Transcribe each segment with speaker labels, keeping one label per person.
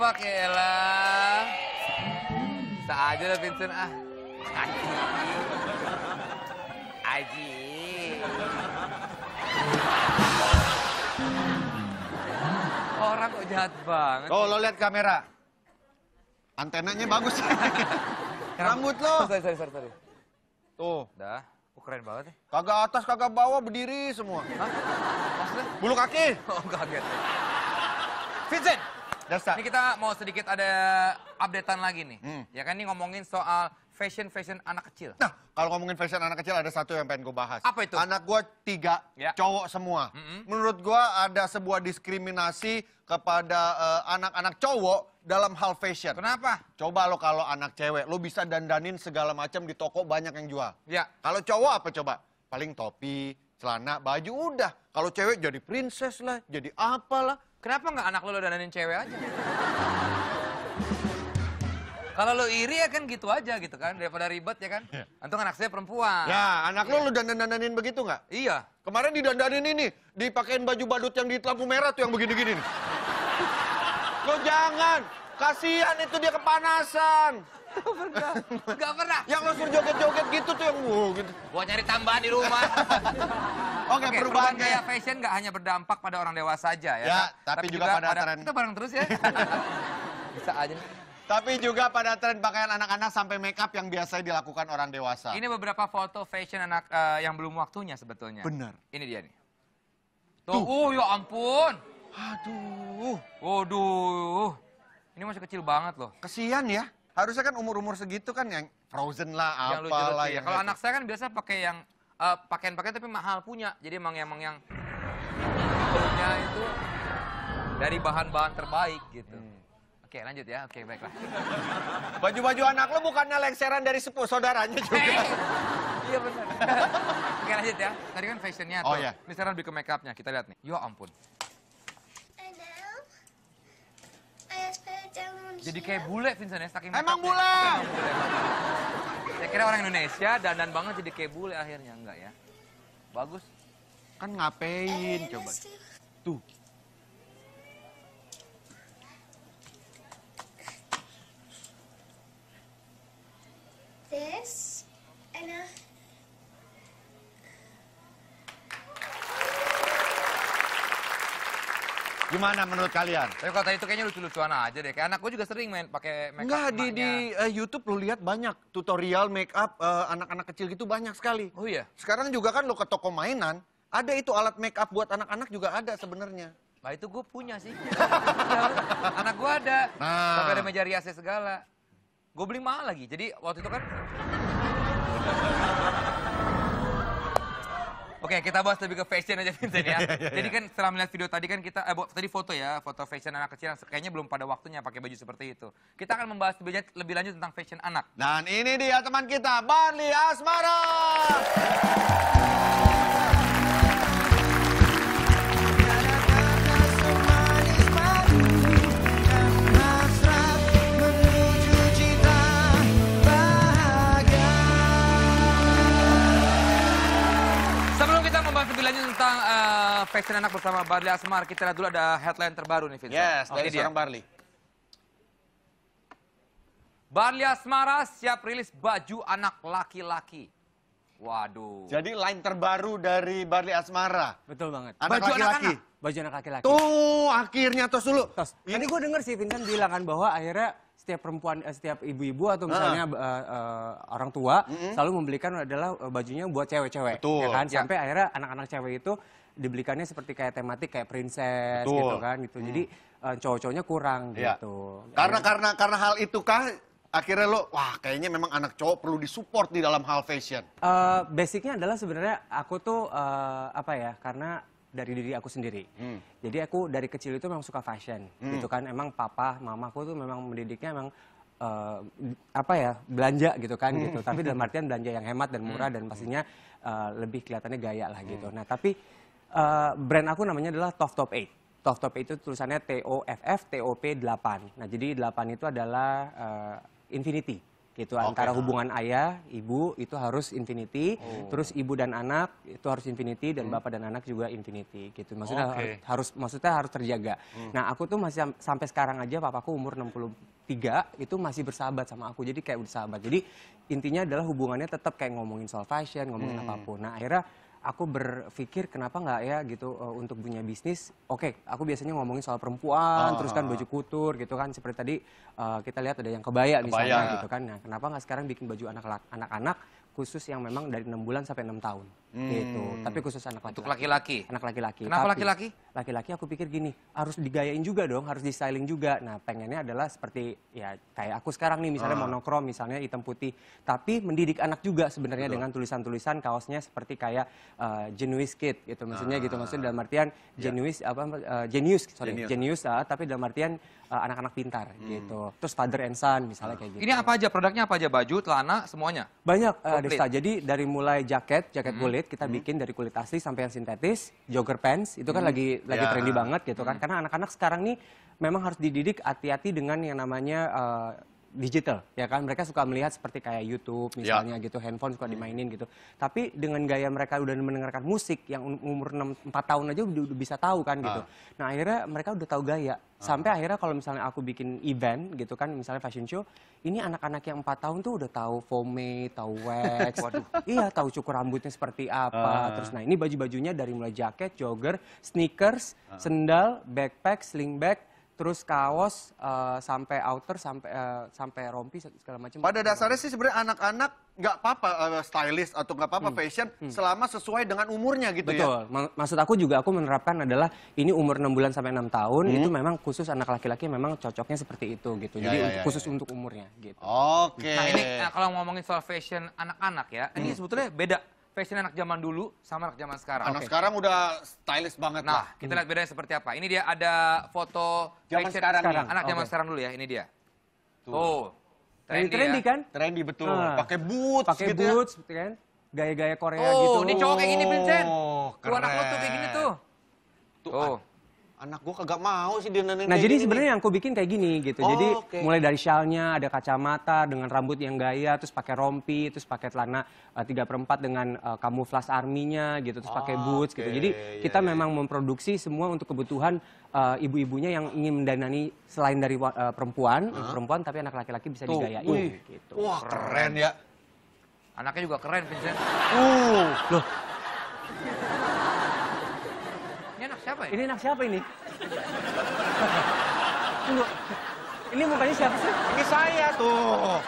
Speaker 1: Wah, kelah. Bisa aja lah Vincent, ah. Aji. Orang kok jahat banget.
Speaker 2: Oh, lo lihat kamera. Antenanya bagus. Rambut lo.
Speaker 1: Sorry.
Speaker 2: Tuh.
Speaker 1: Dah, keren banget ya.
Speaker 2: Kagak atas, kagak bawah, berdiri semua.
Speaker 1: Hah? Maksudnya?
Speaker 2: Bulu kaki.
Speaker 1: Oh, kaget. Vincent,
Speaker 2: Dasa.
Speaker 1: ini kita mau sedikit ada updatean lagi nih. Ya kan, ini ngomongin soal fashion anak kecil.
Speaker 2: Nah, kalau ngomongin fashion anak kecil ada satu yang pengen gue bahas.
Speaker 1: Apa itu?
Speaker 2: Anak gue 3,
Speaker 1: Ya.
Speaker 2: cowok semua. Menurut gue ada sebuah diskriminasi kepada anak-anak cowok dalam hal fashion.
Speaker 1: Kenapa?
Speaker 2: Coba lo kalau anak cewek, lo bisa dandanin segala macam di toko banyak yang jual.
Speaker 1: Ya.
Speaker 2: Kalau cowok apa coba? Paling topi, celana, baju udah. Kalau cewek jadi princess lah, jadi apalah.
Speaker 1: Kenapa nggak anak lo dandanin cewek aja? Kalau lo iri ya kan gitu aja gitu kan, daripada ribet ya kan. Untung anak saya perempuan.
Speaker 2: Ya, anak lo dandanin begitu nggak?
Speaker 1: Iya.
Speaker 2: Kemarin didandanin ini, dipakein baju badut yang di lampu merah tuh yang begini-gini nih. Lo jangan, kasihan itu dia kepanasan.
Speaker 1: Nggak pernah.
Speaker 2: Yang lo suruh joget-joget gitu tuh yang gitu.
Speaker 1: Buat nyari tambahan di rumah.
Speaker 2: Oke, perubahan
Speaker 1: gaya fashion nggak hanya berdampak pada orang dewasa aja ya.
Speaker 2: Ya,
Speaker 1: Kak?
Speaker 2: tapi juga pada tren.
Speaker 1: Kita bareng terus ya. Bisa aja nih.
Speaker 2: Tapi juga pada tren pakaian anak-anak sampai make up yang biasa dilakukan orang dewasa.
Speaker 1: Ini beberapa foto fashion anak yang belum waktunya sebetulnya.
Speaker 2: Benar.
Speaker 1: Ini dia nih. Tuh, ya ampun.
Speaker 2: Aduh.
Speaker 1: Waduh. Ini masih kecil banget loh.
Speaker 2: Kesian ya. Harusnya kan umur-umur segitu kan yang Frozen lah,
Speaker 1: Yang
Speaker 2: apalah.
Speaker 1: lucu-lucu ya.
Speaker 2: yang
Speaker 1: Kalau
Speaker 2: gitu.
Speaker 1: anak saya kan biasa pakai yang pakaian-pakaian tapi mahal punya. Jadi emang yang punya itu dari bahan-bahan terbaik gitu. Oke, lanjut ya. Oke, baiklah.
Speaker 2: Baju-baju anak lo bukannya lengseran dari sepupu saudaranya juga.
Speaker 1: Iya benar. Oke, lanjut ya. Tadi kan fashionnya tuh.
Speaker 2: Oh, iya.
Speaker 1: Ini sekarang lebih ke make upnya. Kita lihat nih. Ya ampun. Jadi kayak bule Vincent ya, saking
Speaker 2: Emang
Speaker 1: make upnya.
Speaker 2: bule?
Speaker 1: Emang bule. Saya kira orang Indonesia dandan banget jadi kayak bule akhirnya. Enggak ya. Bagus.
Speaker 2: Kan ngapain coba. Tuh.
Speaker 3: This and
Speaker 2: Gimana menurut kalian?
Speaker 1: Tapi kalau tadi itu kayaknya lucu-lucuan aja deh. Kayak anak gue juga sering main pakai make up.
Speaker 2: Enggak, di
Speaker 1: emaknya.
Speaker 2: YouTube lo lihat banyak tutorial make up anak-anak kecil gitu banyak sekali.
Speaker 1: Oh iya?
Speaker 2: Sekarang juga kan lo ke toko mainan, ada itu alat make up buat anak-anak juga ada sebenarnya.
Speaker 1: Nah itu gue punya sih. Ya, anak gue ada.
Speaker 2: Nah.
Speaker 1: Sampai ada meja riasnya segala. Gue beli mahal lagi. Jadi waktu itu kan... Oke, kita bahas lebih ke fashion aja Vincent ya. Jadi kan setelah melihat video tadi kan kita, tadi foto ya, foto fashion anak kecil yang kayaknya belum pada waktunya pakai baju seperti itu. Kita akan membahas lebih lanjut tentang fashion anak.
Speaker 2: Dan ini dia teman kita, Barli Asmara.
Speaker 1: Sebelum kita membahas lebih lanjut tentang fashion anak bersama Barli Asmar, kita lihat dulu ada headline terbaru nih Vincent.
Speaker 2: Yes,
Speaker 1: Oh,
Speaker 2: dari
Speaker 1: ini dia.
Speaker 2: seorang Barli.
Speaker 1: Barli Asmara siap rilis baju anak laki-laki. Waduh.
Speaker 2: Jadi line terbaru dari Barli Asmara.
Speaker 4: Betul banget.
Speaker 2: Anak
Speaker 1: Baju
Speaker 2: laki-laki.
Speaker 1: anak-anak?
Speaker 4: Baju anak laki-laki.
Speaker 2: Tuh, akhirnya tos dulu.
Speaker 4: Tos. Tadi gue denger sih Vincent bilang kan bahwa akhirnya setiap perempuan, setiap ibu-ibu atau misalnya orang tua selalu membelikan adalah bajunya buat cewek-cewek.
Speaker 2: Betul.
Speaker 4: Ya kan?
Speaker 1: Ya.
Speaker 4: Sampai akhirnya anak-anak cewek itu dibelikannya seperti kayak tematik kayak princess
Speaker 2: Betul.
Speaker 4: gitu kan gitu. Jadi cowok-cowoknya kurang
Speaker 2: Iya.
Speaker 4: gitu.
Speaker 2: Karena hal itu kah akhirnya lo, wah kayaknya memang anak cowok perlu disupport di dalam hal fashion.
Speaker 4: Basicnya adalah sebenarnya aku tuh apa ya, karena dari diri aku sendiri. Jadi aku dari kecil itu memang suka fashion, gitu kan. Emang papa, mamaku tuh memang mendidiknya memang apa ya, belanja gitu kan gitu. Tapi dalam artian belanja yang hemat dan murah dan pastinya lebih kelihatannya gaya lah gitu. Nah tapi brand aku namanya adalah Tough Top 8. Tough Top 8 itu tulisannya TOFF TOP 8. Nah jadi 8 itu adalah infinity gitu. Antara hubungan ayah, ibu itu harus infinity, terus ibu dan anak itu harus infinity, dan bapak dan anak juga infinity gitu. Maksudnya harus terjaga. Nah, aku tuh masih sampai sekarang aja papaku umur 63 itu masih bersahabat sama aku. Jadi kayak udah sahabat. Jadi intinya adalah hubungannya tetap kayak ngomongin soal fashion, ngomongin apapun. Nah, akhirnya aku berpikir kenapa nggak ya gitu untuk punya bisnis. Oke, aku biasanya ngomongin soal perempuan, terus kan baju kutur gitu kan. Seperti tadi kita lihat ada yang kebaya misalnya gitu kan. Nah, kenapa nggak sekarang bikin baju anak-anak khusus yang memang dari 6 bulan sampai 6 tahun gitu. Tapi khusus anak laki-laki.
Speaker 1: Untuk laki-laki?
Speaker 4: Anak laki-laki.
Speaker 1: Kenapa
Speaker 4: Tapi
Speaker 1: laki-laki?
Speaker 4: Laki-laki aku pikir gini, harus digayain juga dong, harus di styling juga. Nah, pengennya adalah seperti ya kayak aku sekarang nih misalnya monokrom, misalnya hitam putih. Tapi mendidik anak juga sebenarnya dengan tulisan-tulisan kaosnya seperti kayak Genius Kid gitu. Maksudnya gitu, maksudnya dalam artian genius tapi dalam artian anak-anak pintar gitu. Terus father and son misalnya kayak gitu.
Speaker 1: Ini apa aja produknya, apa aja? Baju, celana, semuanya?
Speaker 4: Banyak,
Speaker 1: Komplit.
Speaker 4: Desta. Jadi dari mulai jaket kulit kita bikin dari kulit asli sampai yang sintetis, jogger pants itu kan lagi trendy banget gitu kan. Karena anak-anak sekarang nih memang harus dididik hati-hati dengan yang namanya digital ya kan. Mereka suka melihat seperti kayak YouTube misalnya gitu, handphone suka dimainin gitu. Tapi dengan gaya mereka udah mendengarkan musik yang umur 4 tahun aja udah bisa tahu kan gitu. Nah, akhirnya mereka udah tahu gaya. Sampai akhirnya kalau misalnya aku bikin event gitu kan, misalnya fashion show, ini anak-anak yang 4 tahun tuh udah tahu pomade, tahu wax. Iya, tahu cukur rambutnya seperti apa. Terus nah, ini baju-bajunya dari mulai jaket, jogger, sneakers, sendal, backpack, sling bag, terus kaos sampai outer sampai rompi segala macam.
Speaker 2: Pada dasarnya sih sebenarnya anak-anak nggak apa-apa stylist atau nggak apa-apa fashion selama sesuai dengan umurnya gitu ya.
Speaker 4: Betul. Maksud aku juga aku menerapkan adalah ini umur 6 bulan sampai 6 tahun itu memang khusus anak laki-laki memang cocoknya seperti itu gitu. Jadi khusus untuk umurnya gitu.
Speaker 2: Oke.
Speaker 1: Nah, ini kalau ngomongin soal fashion anak-anak ya, ini sebetulnya beda. Fashion anak zaman dulu sama anak zaman sekarang.
Speaker 2: Anak sekarang udah stylish banget lah.
Speaker 1: Nah, kita lihat bedanya seperti apa. Ini dia ada foto
Speaker 2: Zaman
Speaker 1: fashion
Speaker 2: sekarang nih.
Speaker 1: anak zaman sekarang dulu ya. Ini dia. Tuh.
Speaker 4: Trendy
Speaker 1: ya.
Speaker 4: kan?
Speaker 2: Trendy betul. Pakai boots
Speaker 4: Pakai
Speaker 2: gitu
Speaker 4: boots gitu kan. Gaya-gaya Korea
Speaker 1: Oh,
Speaker 4: gitu.
Speaker 1: ini cowok kayak gini, Vincent. Tuh
Speaker 2: keren.
Speaker 1: anak lo tuh kayak gini tuh. Tuh.
Speaker 2: Anak gua kagak mau sih dia nenek.
Speaker 4: Nah, jadi sebenarnya yang aku bikin kayak gini gitu.
Speaker 2: Oh,
Speaker 4: Jadi
Speaker 2: oke.
Speaker 4: mulai dari syalnya, ada kacamata dengan rambut yang gaya, terus pakai rompi, terus pakai celana 3/4 dengan kamuflas arminya gitu, terus pakai boots gitu. Jadi kita memang memproduksi semua untuk kebutuhan ibu-ibunya yang ingin mendandani selain dari perempuan tapi anak laki-laki bisa digayain gitu.
Speaker 2: Wah, keren ya.
Speaker 1: Anaknya juga keren, Vincent.
Speaker 4: Loh,
Speaker 1: Ini anak siapa ya?
Speaker 4: ini anak siapa ini? Tunggu. Ini mukanya siapa sih?
Speaker 2: Ini saya tuh.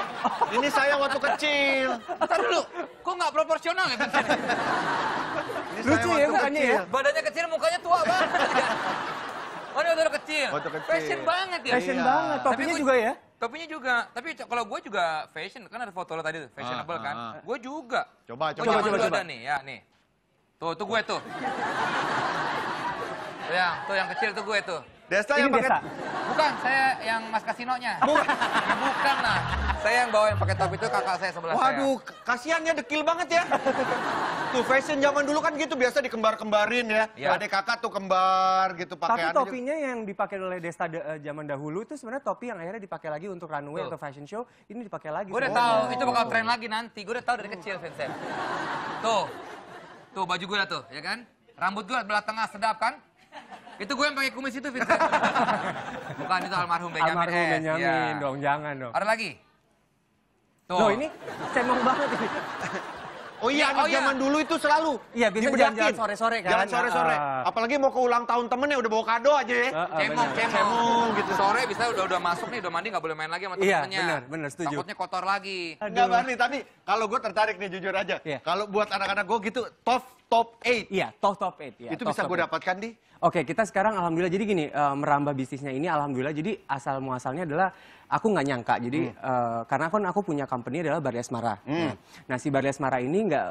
Speaker 2: Ini saya waktu kecil.
Speaker 1: Ntar dulu, kok nggak proporsional ya, Vincent?
Speaker 2: Ini
Speaker 4: Lucu
Speaker 2: saya
Speaker 4: ya
Speaker 2: waktu
Speaker 4: mukanya ya?
Speaker 2: kecil.
Speaker 1: Badannya kecil, mukanya tua banget. Oh, ini waktu kecil.
Speaker 2: Waktu kecil.
Speaker 1: Fashion banget ya.
Speaker 4: Fashion
Speaker 2: Iya.
Speaker 4: banget, topinya
Speaker 1: Tapi
Speaker 4: juga ya?
Speaker 1: Topinya juga. Tapi kalau gue juga fashion, kan ada foto lo tadi tuh, fashionable kan. Gue juga.
Speaker 2: Coba.
Speaker 1: Gue zaman dulu ada nih, ya nih. Tuh gue tuh. Tuh yang kecil tuh gue tuh.
Speaker 2: Desta
Speaker 4: Ini
Speaker 2: yang pakai.
Speaker 4: Desta.
Speaker 1: Bukan, saya yang mas kasinonya. Bukan lah. Saya yang bawa yang pakai topi itu kakak saya sebelah saya.
Speaker 2: Waduh, kasihan ya, dekil banget ya. Tuh fashion zaman dulu kan gitu, biasa dikembar-kembarin ya.
Speaker 1: Iya.
Speaker 2: Adik kakak tuh kembar gitu
Speaker 4: Tapi
Speaker 2: pakaiannya.
Speaker 4: topinya yang dipakai oleh Desta zaman dahulu itu sebenarnya topi yang akhirnya dipakai lagi untuk runway
Speaker 1: Tuh.
Speaker 4: atau fashion show. Ini dipakai lagi.
Speaker 1: Gue udah
Speaker 4: sebenarnya.
Speaker 1: tahu, itu bakal tren lagi nanti. Gue udah tahu dari kecil, Vincent. Tuh baju gue tuh, ya kan? Rambut gue belah tengah, sedap kan? Itu gue yang pakai kumis itu, Vincent. Bukan, itu almarhum Benjamin.
Speaker 4: Almarhum
Speaker 1: S.
Speaker 4: Benjamin
Speaker 1: Iya.
Speaker 4: dong, jangan dong.
Speaker 1: Ada lagi? Tuh.
Speaker 4: Loh, ini cemong banget ini.
Speaker 2: Oh iya, anak
Speaker 1: Oh iya.
Speaker 2: zaman dulu itu selalu
Speaker 4: Iya, bisa
Speaker 2: dibedakin.
Speaker 4: jalan-jalan sore-sore kan.
Speaker 2: Jalan sore-sore. Apalagi mau ke ulang tahun temennya udah bawa kado aja ya.
Speaker 1: Cemong gitu. Sore bisa udah masuk nih, udah mandi nggak boleh main lagi sama
Speaker 4: Iya,
Speaker 1: temen-temennya.
Speaker 4: benar, setuju.
Speaker 1: Takutnya kotor lagi.
Speaker 2: Enggak Barney, tapi kalau gue tertarik nih jujur aja.
Speaker 4: Iya.
Speaker 2: Kalau buat anak-anak gue gitu, top 8.
Speaker 4: Iya, top 8. Ya,
Speaker 2: Itu
Speaker 4: top
Speaker 2: bisa gue
Speaker 4: 8.
Speaker 2: dapatkan di?
Speaker 4: Oke, kita sekarang alhamdulillah jadi gini, merambah bisnisnya ini alhamdulillah jadi asal muasalnya adalah aku nggak nyangka. Jadi karena kan aku punya company adalah Barli Asmara. Nah, si Barli Asmara ini nggak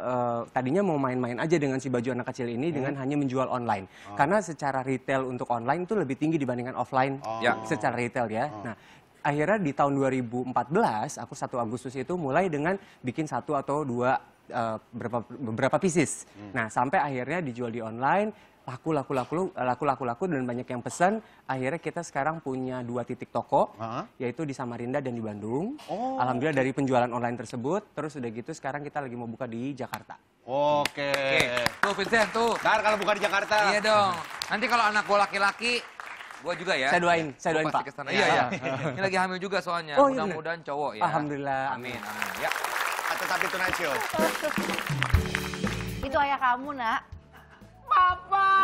Speaker 4: tadinya mau main-main aja dengan si baju anak kecil ini dengan hanya menjual online. Karena secara retail untuk online itu lebih tinggi dibandingkan offline secara retail ya. Nah, akhirnya di tahun 2014 aku 1 Agustus itu mulai dengan bikin 1 atau 2 beberapa pieces. Nah, sampai akhirnya dijual di online. laku dan banyak yang pesan. Akhirnya kita sekarang punya 2 titik toko, yaitu di Samarinda dan di Bandung. Alhamdulillah dari penjualan online tersebut, terus udah gitu sekarang kita lagi mau buka di Jakarta.
Speaker 2: Oke.
Speaker 1: Tuh Vincent tuh.
Speaker 2: Ntar kalau buka di Jakarta.
Speaker 1: Iya dong. Nanti kalau anak gue laki-laki, gue juga ya.
Speaker 4: Saya doain
Speaker 1: Gua pasti
Speaker 4: Pak.
Speaker 1: kesana. Iya. Ini lagi hamil juga soalnya.
Speaker 4: Oh, iya
Speaker 1: Mudah-mudahan cowok ya.
Speaker 4: Alhamdulillah.
Speaker 1: Amin. Ya.
Speaker 2: Tetap di Tonight Show.
Speaker 3: Itu ayah kamu, Nak.
Speaker 2: Papa!